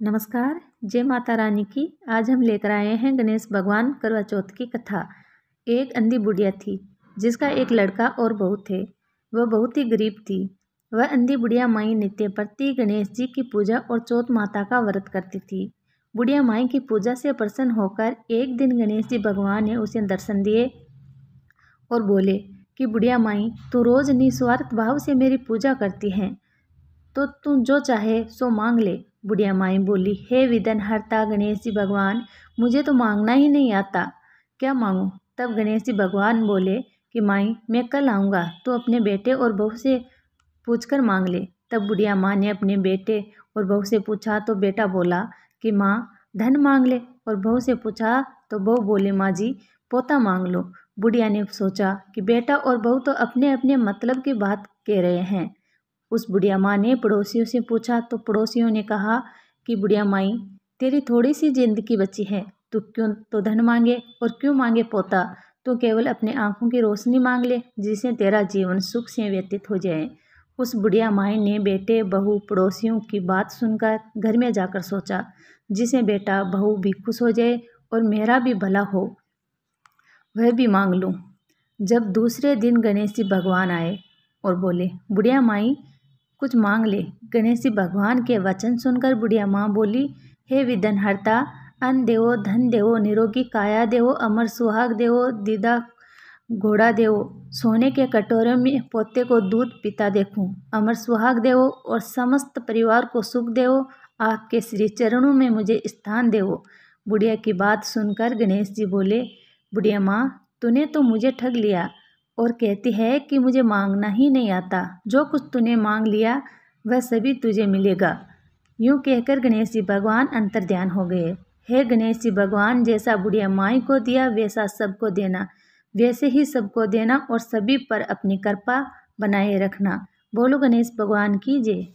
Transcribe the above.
नमस्कार, जय माता रानी की। आज हम लेकर आए हैं गणेश भगवान करवा चौथ की कथा। एक अंधी बुढ़िया थी जिसका एक लड़का और बहू थे। वह बहुत ही गरीब थी। वह अंधी बुढ़िया माई नित्य प्रति गणेश जी की पूजा और चौथ माता का व्रत करती थी। बुढ़िया माई की पूजा से प्रसन्न होकर एक दिन गणेश जी भगवान ने उसे दर्शन दिए और बोले कि बुढ़िया माई, तू रोज निस्वार्थ भाव से मेरी पूजा करती है, तो तू जो चाहे सो मांग ले। बुढ़िया माई बोली, हे विघ्नहर्ता गणेश जी भगवान, मुझे तो मांगना ही नहीं आता, क्या मांगूं। तब गणेश जी भगवान बोले कि माई, मैं कल आऊँगा, तू अपने बेटे और बहू से पूछकर मांग ले। तब बुढ़िया माँ ने अपने बेटे और बहू से पूछा तो बेटा बोला कि माँ, धन मांग ले, और बहू से पूछा तो बहू बोले, माँ जी, पोता मांग लो। बुढ़िया ने सोचा कि बेटा और बहू तो अपने अपने मतलब की बात कह रहे हैं। उस बुढ़िया माँ ने पड़ोसियों से पूछा तो पड़ोसियों ने कहा कि बुढ़िया माई, तेरी थोड़ी सी जिंदगी बची है, तू क्यों तो धन मांगे और क्यों मांगे पोता। तू केवल अपने आंखों की रोशनी मांग ले, जिससे तेरा जीवन सुख से व्यतीत हो जाए। उस बुढ़िया माई ने बेटे बहू पड़ोसियों की बात सुनकर घर में जाकर सोचा, जिसे बेटा बहू भी खुश हो जाए और मेरा भी भला हो, वह भी मांग लूँ। जब दूसरे दिन गणेश जी भगवान आए और बोले, बुढ़िया माई, कुछ मांग ले। गणेश जी भगवान के वचन सुनकर बुढ़िया माँ बोली, हे विघ्नहर्ता, अन्न देवो, धन देवो, निरोगी काया देवो, अमर सुहाग देवो, दीदा घोड़ा देवो, सोने के कटोरे में पोते को दूध पीता देखूं, अमर सुहाग देवो और समस्त परिवार को सुख देवो, आपके श्री चरणों में मुझे स्थान देवो। बुढ़िया की बात सुनकर गणेश जी बोले, बुढ़िया माँ, तूने तो मुझे ठग लिया और कहती है कि मुझे मांगना ही नहीं आता। जो कुछ तूने मांग लिया वह सभी तुझे मिलेगा। यूं कहकर गणेश जी भगवान अंतर्ध्यान हो गए। हे गणेश जी भगवान, जैसा बुढ़िया माई को दिया वैसा सबको देना, वैसे ही सबको देना और सभी पर अपनी कृपा बनाए रखना। बोलो गणेश भगवान की जय।